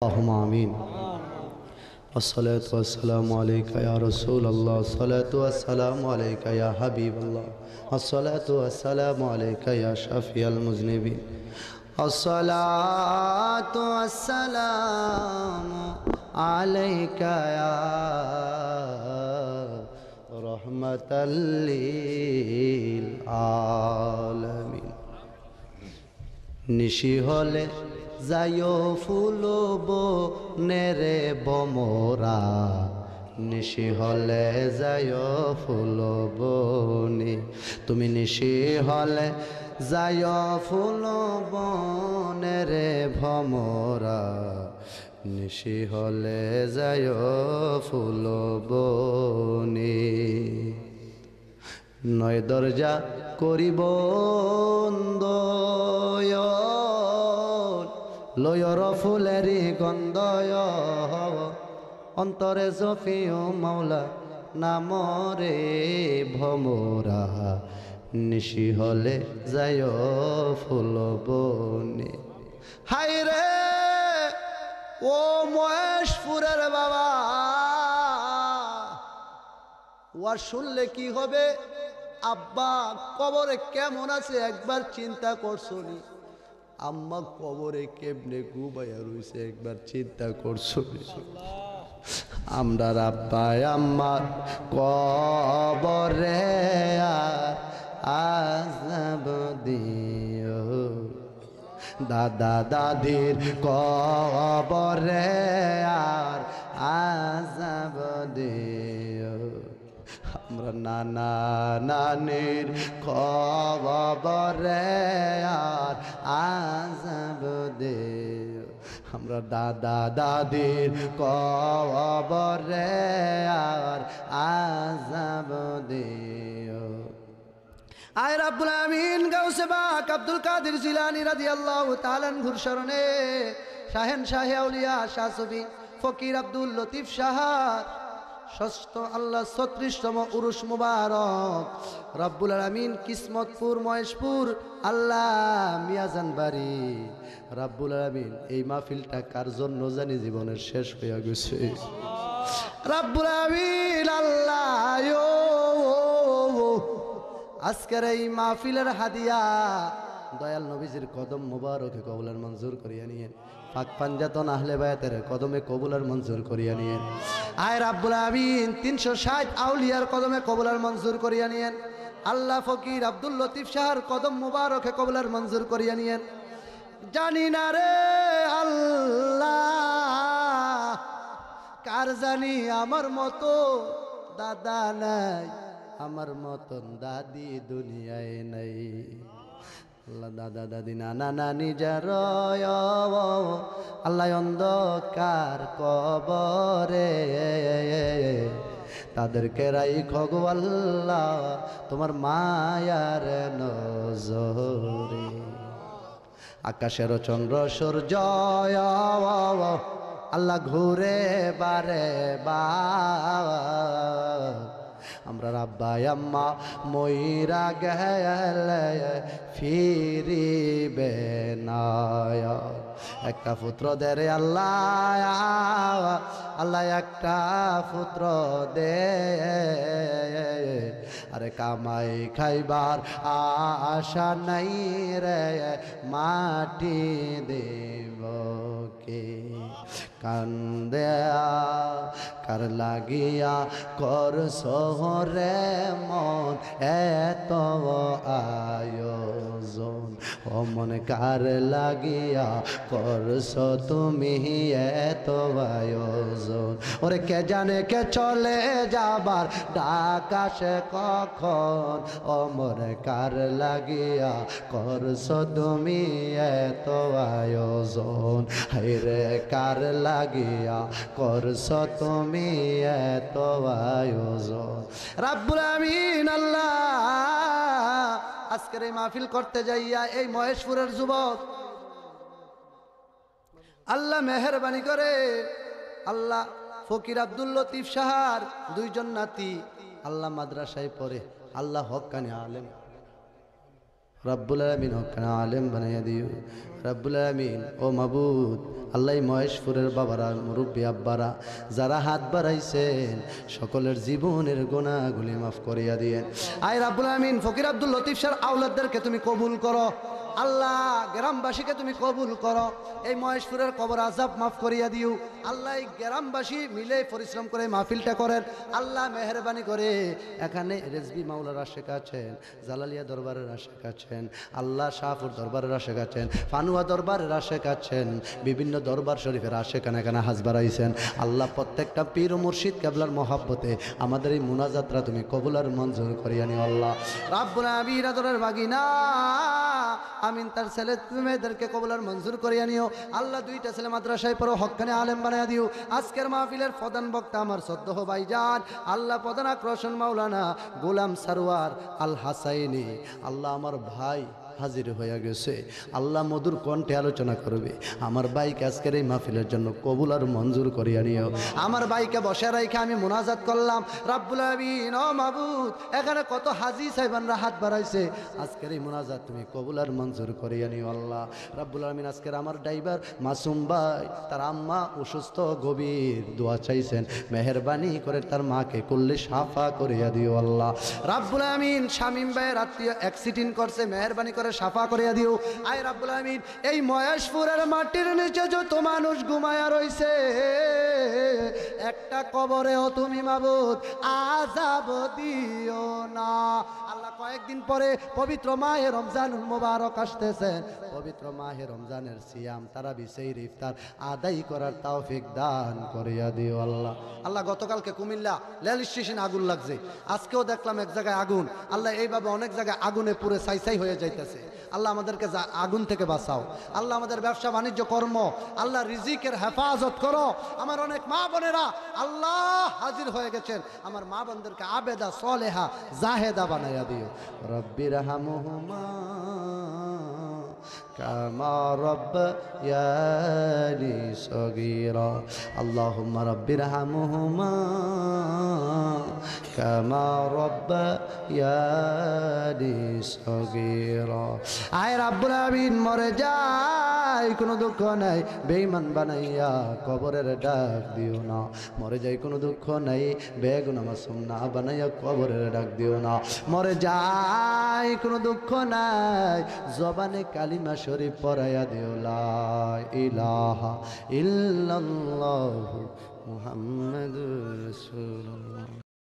اللهم آمين والصلاة والسلام عليك يا رسول الله الصلاة والسلام عليك يا حبيب الله الصلاة والسلام عليك يا شفيع المذنبين الصلاة والسلام عليك يا رحمة للعالمين নিশি হলে যায়ো ফুলব নেরে বমরা নিশি হলে যায়ো ফুলব নি তুমি নিশি হলে যায়ো ফুলব নেরে ভমরা নিশি হলে যায়ো ফুলব নি নয় দরজা করিব লয়র ফুলেরি গন্ধয় অন্তরে জফিও মাওলা নামরে ভমরা নিশি হলে যায় ফুলবনে হাই রে ও মহেশপুরের বাবা ওয়াজ শুনলে কি হবে আব্বা কবরে কেমন আছে একবার চিন্তা করছনি আম্মা কবরে কেমনে ঘুমাইয়া রইছে একবার চিন্তা করছনি আমরা আব্বা আম্মার কবরে আযাব দিও দাদা দাদির কবরে আর আযাব দিও আমরা নানা নানির কবরে আর আযাব দিও আমরা দাদা দাদির কবরে আর আযাব দিও আয় রাব্বুল আমিন গাউসে পাক আব্দুল কাদের জিলানী রাদিয়াল্লাহু তাআলা আনহুর শরণে শাহেনশাহে আউলিয়া শাহ সুফি ফকির আব্দুল লতিফ সাহার ষষ্ঠ আল্লাহ ৩৬তম উরুস মুবারক রব্বুল আলামিন কিসমতপুর মহেশপুর আল্লাহ মিয়াজান বাড়ি রব্বুল আলামিন এই মাহফিলটা কার জন্য জানি জীবনের শেষ হয়ে গেছে রব্বুল আলামিন আল্লাহ আজকের এই মাহফিলের হাদিয়া দয়াল নবীজির কদম মুবারকে কবুলের মঞ্জুর করিয়া নিয়েন পাক পাঞ্জাতন আহলে বায়াতের কদমে কবুলের মঞ্জুর করিয়া নিয়েন আয় রাব্বুল আমিন ৩৬০ আউলিয়ার কদমে কবুলের মঞ্জুর করিয়া নিয়েন আল্লাহ ফকির আব্দুল লতিফ শাহর কদম মুবারকে কবুলের মঞ্জুর করিয়া নিয়েন জানি না রে আল্লাহ কার জানি আমার মতো দাদা নাই আমার মতন দাদি দুনিয়ায় নাই আল্লাহ দাদা দাদি নানা নানি যার আল্লাহ অন্ধকার কবরে তাদেরকে রাইখো গো আল্লাহ তোমার মায়ার নজরে আকাশের চন্দ্র সূর্য আল্লাহ ঘুরে বারে বা আমরা রাব্বা আম্মা মইরা গেলে ফিরিবে না একটা পুত্র দে আল্লাহ আল্লাহ একটা পুত্র দে আরে কামাই খাইবার আশা নাই রে মাটি দেব কে কান্দে কার লাগিয়া কর শহরে মন এত আয়োজন ও মন কার লাগিয়া করছ তুমি এত আয়োজন ওরে কে জানে কে চলে যাবার ডাকাশে কখন ও মন কার লাগিয়া করছ তুমি এত আয়োজন হায়রে কার লাগিয়া করছ তুমি এত আয়োজন রাব্বুল আমিন আল্লাহ আজকের এই মাহফিল করতে যাইয়া এই মহেশপুরের যুবক আল্লাহ মেহেরবানি করে আল্লাহ ফকির আব্দুল লতিফ সাহার দুইজন নাতি আল্লাহ মাদ্রাসায় পড়ে আল্লাহ হক্কানি আলেম রব্বুল আলামিন হক্কানা আলেম বানাইয়া দিও রব্বুল আলামিন। ও মাবুদ আল্লাহ মহেশপুরের বাবারা মুরব্বী আব্বারা যারা হাত বাড়াইছেন সকলের জীবনের গুনাহগুলি মাফ করিয়া দিয়েন। আয় রব্বুল আলামিন ফকির আব্দুল লতিফ শাহর আওলাদদেরকে তুমি কবুল করো আল্লাহ, গ্রামবাসীকে তুমি কবুল করো, এই মহেশপুরের কবর আযাব মাফ করিয়া দিও আল্লাহ। এই গ্রামবাসী মিলে পরিশ্রম করে মাহফিলটা করেন আল্লাহ, মেহরবানি করে এখানে রেজবি মাওলার আশেক আছেন, জালালিয়া দরবারের আশেক আছেন, আল্লাহ শাহপুর দরবারের আশেক আছেন, ফানুয়া দরবারের আশেক আছেন, বিভিন্ন দরবার শরীফের আশেক এখানে হাজ বাড়াইছেন আল্লাহ। প্রত্যেকটা পীর ও মুর্শিদ কেবলার মহাব্বতে আমাদের এই মুনাজাতরা তুমি কবুল আর মঞ্জুর করিয়া নিও আল্লাহ। রাব্বুল আমিন আদরের বাগিনা আমিন তার ছেলে মেয়েদেরকে কবুল আর মঞ্জুর করিয়া নিও আল্লাহ। দুইটা ছেলে মাদ্রাসায় পড়ো, হক্কানে আলেম বানাইয়া দিও। আজকের মাহফিলের প্রধান বক্তা আমার শ্রদ্ধেয় ভাইজান আল্লাহ প্রধান আকর্ষণ মাওলানা গোলাম সারোয়ার আল হাসাইনি আল্লাহ আমার ভাই হাজির হয়ে গেছে আল্লাহ, মধুর কণ্ঠে আলোচনা করবে। আমার ভাইকে আজকের এই মাহফিলের জন্য কবুল আর মঞ্জুর করিয়া নিও। আমার ভাইকে বসে রাইখে আমি মুনাজাত করলাম রাব্বুল আমিন। ও মাবুদ এখানে কত হাজি সাহেবানরা হাত বাড়াইছে, আজকের এই মুনাজাত তুমি কবুল আর মঞ্জুর করিয়া নিও আল্লাহ। রাব্বুল আমিন আজকের আমার ড্রাইভার মাসুম ভাই তার আম্মা অসুস্থ, গভীর দোয়া চাইছেন, মেহরবানি করে তার মাকে করলে সাফা করিয়া দিও আল্লাহ। রাব্বুল আমিন শামীম ভাইয়ের আত্মীয় অ্যাক্সিডেন্ট করছে, মেহরবানি করে সাফা করিয়া দিও। আয় রাব্বুল আমিন এই মহেশপুরের মাটির নিচে যত মানুষ ঘুমায়া রইছে একটা কবরেও তুমি মাবুদ আযাব দিও না আল্লাহ। কয়েকদিন পরে পবিত্র মাহে রমজানুল মুবারক আসতেছেন, পবিত্র মাহে রমজানের সিয়াম তারাবি সেহরি ইফতার আদায় করার তৌফিক দান করিয়া দিও আল্লাহ। আল্লাহ গতকালকে কুমিল্লা রেল স্টেশনে আগুন লাগছে, আজকেও দেখলাম এক জায়গায় আগুন আল্লাহ, এইভাবে অনেক জায়গায় আগুনে পুরে ছাই হয়ে যাইতেছে আল্লাহ। আমাদেরকে আগুন থেকে বাঁচাও আল্লাহ, আমাদের ব্যবসা বাণিজ্য কর্ম আল্লাহ রিজিকের হেফাজত করো। আমার অনেক মা বোনেরা আল্লাহ হাজির হয়ে গেছেন, আমার মা বোনদেরকে আবেদা সলেহা জাহেদা বানাইয়া দিও। রব্বির হামহুমা কামা রাব্বায়ানি সগীরা আল্লাহুম্মা রব্বির হামহুমা কামা রাব্বায়ানি সগীরা। আয় রাব্বুল আমিন মরে যাই কোনো দুঃখ নাই, বেঈমান বানাইয়া কবরের ডাক দিও না। মরে যাই কোনো দুঃখ নাই, বেগুনাহ মাসুম না বানাইয়া কবরের ডাক দিও না। মরে যাই কোনো দুঃখ নাই, জবানে কালিমা শরীফ পড়াইয়া দিও লা ইলাহা ইল্লাল্লাহু মুহাম্মাদুর রাসূলুল্লাহ।